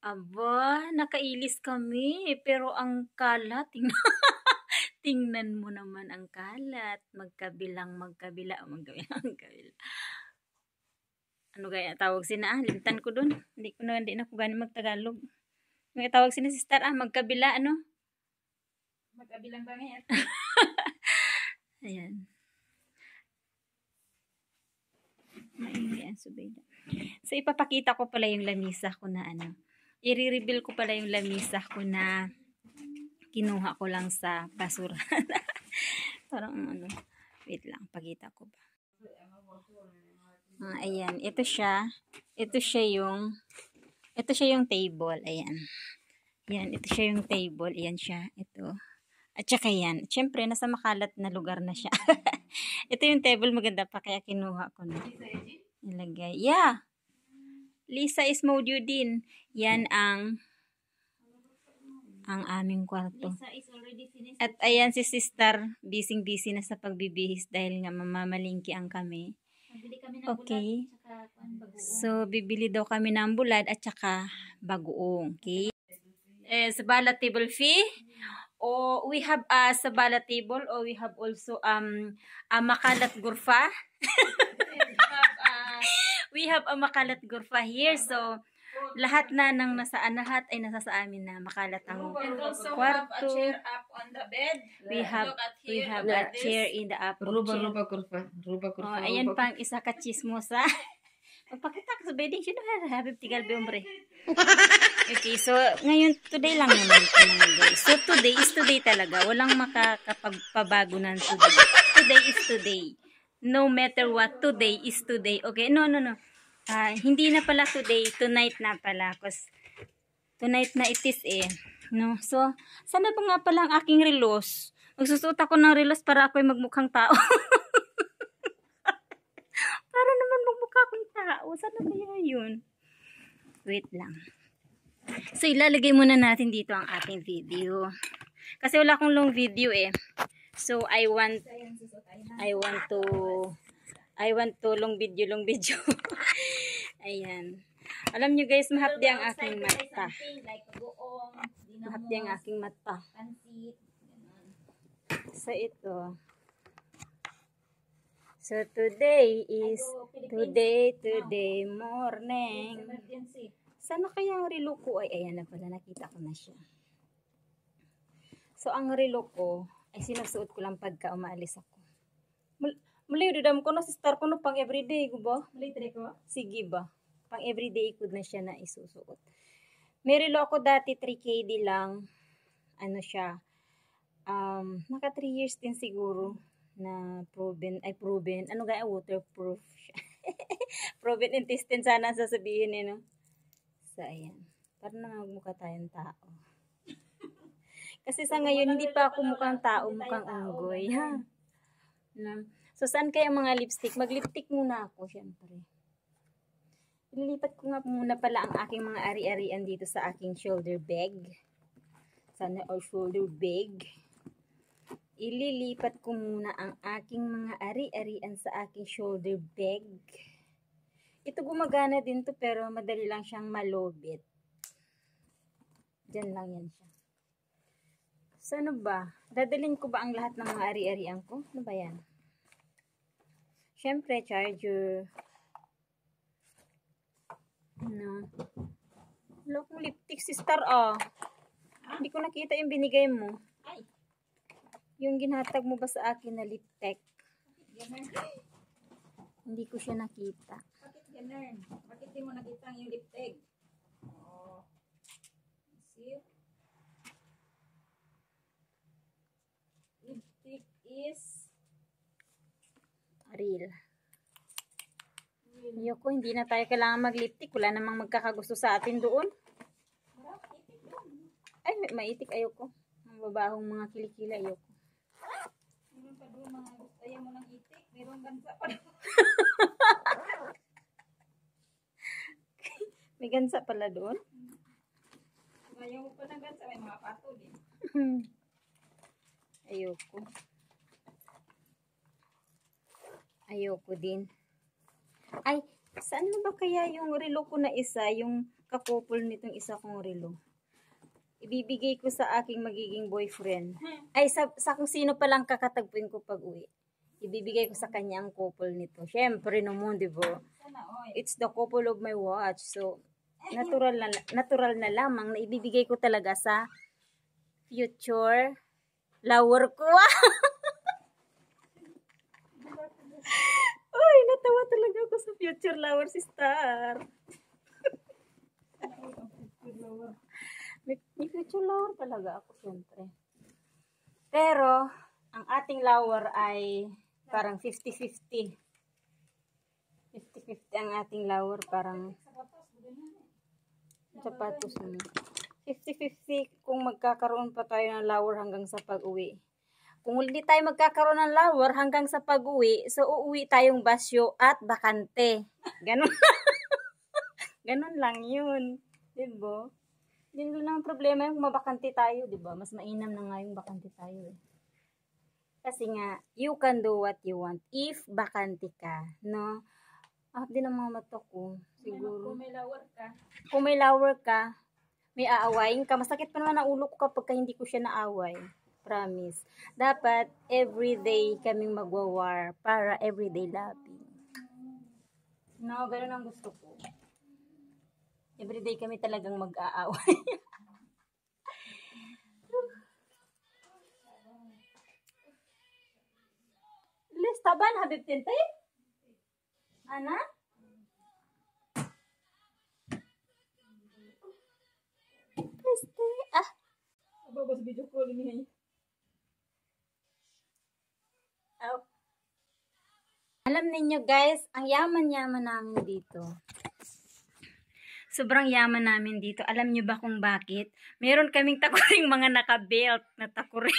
Aba, nakailis kami. Pero ang kalat, tingnan mo naman ang kalat. Magkabilang, magkabila. Ano kaya tawag sina? Limtan ko dun. Hindi na ko gani magtagalog. May tawag sina sister, magkabila, ano? Magkabilang bangit. Ayan. Maingay ang subida. So, ipapakita ko pala yung lamisa ko na ano. I-reveal ko pala yung lamisa ko na kinuha ko lang sa basura. Parang ano. Wait lang, pakita ko ba. Ayan, ito siya. Ito siya yung table. Ayan. Yan, ito siya yung table. Ayan siya. Ito. At saka yan. Siyempre, nasa makalat na lugar na siya. Ito yung table. Maganda pa. Kaya kinuha ko na. Ilagay. Yeah. Lisa Ismaududin. Yan ang aming kwarto. Lisa is already finished. At ayan si sister. Busy na sa pagbibihis. Dahil nga mamamalingki ang kami. Bibili kami ng okay. Bulad, at saka bagoong. So, bibili daw kami ng bulad at saka bagoong. Okay. Sabala table fee. Or we have a sabala table, or we have also a makalat gurfa. We have a makalat gurfa here. So lahat ay nasa sa amin na makalat ang kwarto. Have a chair up on the bed. We have a chair in the upper chair. Ruba kurfa. Ayan pang isa ka chismosa. Magpakita ka sa bedding siya na habib tigal bombre. Okay, so ngayon today lang naman ito mga guys. So today talaga. Walang makakapagpabago ng today. Today is today. No matter what, today is today. Okay, no. Hindi na pala today, tonight na pala. Because tonight na it is no? So, sana ba nga pala ang aking relos? Magsusuot ako ng relos para ako'y magmukhang tao. Para naman magmukha akong tao. Sana kaya yun? Wait lang. So, ilalagay muna natin dito ang ating video. Kasi wala akong long video So, I want to long video. Ayan. Alam nyo guys, mahapdi ang aking mata. Mahapdi ang aking mata. So, ito. So, today is today morning. Sana kaya ang relo ko ay, ayan na pala, nakita ko na siya. So, ang relo ko ay sinusuot ko lang pagka umaalis ako. Muli, dudam ko na, sister ko no, pang everyday ko ba? Muli, ko? Sige ba? Pang everyday ko na siya na isusuot. May relo ako dati, 3KD lang. Ano siya? Naka 3 years din siguro na proven. Ano gaya? Waterproof siya. Proven intestine sana sasabihin no? So, ayan. Parang nangagmukha tayong tao. Kasi sa ngayon, hindi pa ako mukhang tao, mukhang unggoy. Ha? So, saan kaya mga lipstick? Mag-lipstick muna ako, syempre. Ililipat ko nga muna pala ang aking mga ari-arian dito sa aking shoulder bag. Sana o shoulder bag. Ililipat ko muna ang aking mga ari-arian sa aking shoulder bag. Ito gumagana din to pero madali lang siyang malobit. Diyan lang yan siya. So ano ba? Dadalhin ko ba ang lahat ng mga ari-arian ko? Ano ba yan? Siyempre, charger. Ano? Wala kong lipstick, sister Hindi ko nakita yung binigay mo. Ay. Yung ginhatag mo ba sa akin na lipstick? Hindi ko siya nakita. Ganun. Bakit di mo nakita yung lipstick? Oh. See? Lipstick is Real. Ayoko, hindi na tayo kailangan mag-lipstick. Wala namang magkakagusto sa atin doon. Ay, maitik. Ayoko. Ang babahong mga kilikila. Ayoko. meron pa doon mga gusto mo ng itik. Meron gansa pa doon. May gansa pala doon. Ayaw pa ng gansa. May mga pato din. Ayoko. Ayoko din. Ay, Saan na ba kaya yung relo ko na isa, yung kakupol nitong isa kong relo? Ibibigay ko sa aking magiging boyfriend. Ay, sa kung sino palang kakatagpuin ko pag uwi. Ibibigay ko sa kanya ang couple nito. Syempre naman, di ba? Sana, oy. It's the couple of my watch. So, natural na lamang na ibibigay ko talaga sa future lover ko. Uy, natawa talaga ako sa future lover si Star. May future lover talaga ako, syempre. Pero, ang ating lover ay parang 50-50. 50-50 ang ating lover, parang sapatos mo. 50-50 kung magkakaroon pa tayo ng lover hanggang sa pag-uwi. Kung hindi tayo magkakaroon ng lover hanggang sa pag-uwi, so uuwi tayong basyo at bakante. Ganun. Ganun lang yun. Diba? Yun lang ang problema yung mabakante tayo, diba? Mas mainam na nga yung bakante tayo eh. Kasi nga, you can do what you want if bakante ka, no? Din ang mga mata ko, siguro. Kung may lover ka. Kung may lover ka, may aawayin ka. Masakit pa naman ang ulo ko kapag hindi ko siya naaway. Promise. Dapat, everyday kaming magwawar para everyday loving. No, ganun ang gusto ko. Everyday kami talagang mag-aaway. Lis, taban, habib tintay? Ana? Este, Babas video call niya. Alam ninyo guys, ang yaman-yaman namin dito. Sobrang yaman namin dito. Alam nyo ba kung bakit? Meron kaming takuring mga naka-belt na takuring.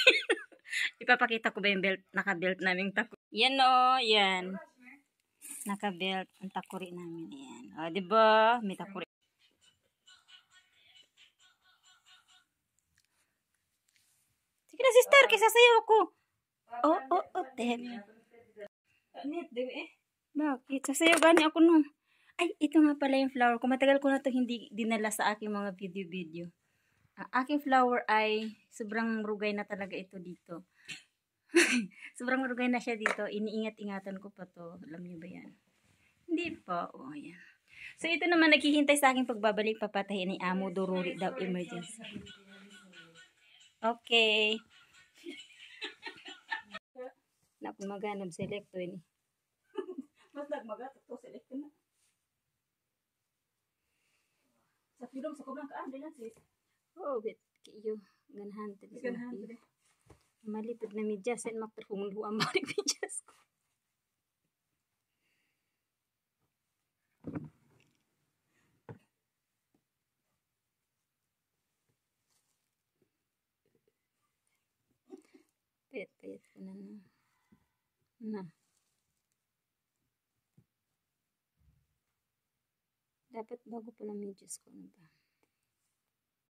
Ipapakita ko ba yung belt, naka-belt naming takuring? Yan o, yan. Naka-belt ang takuri namin. Yan. O, diba? May takuri. Sige na sister, kaysa sayo ako. Ted. Net, di eh. Bakit? Sasayaw gani ako no. Ay, ito nga pala yung flower ko. Matagal ko na to hindi dinala sa aking mga video-video. Ang aking flower ay sobrang rugay na talaga ito dito. Sobrang rugay na siya dito. Iniingat-ingatan ko pa to. Alam niyo ba yan? Hindi pa. Oh, yan. So, ito naman naghihintay sa aking pagbabalik. Papatayin ni Amo Dururi daw emergency. Okay. Naku, maganap select to ini. Mas nagmagat to select na. Sa film sa kubang kaan din sis. Oh, wait. Kayo. Ganahan. Ganahan din. Malipad na medyas. Yan magperhumuluha mo rin medyas ko. Payat ko na na. Na. Dapat bago pa na medyas ko. Ano ba?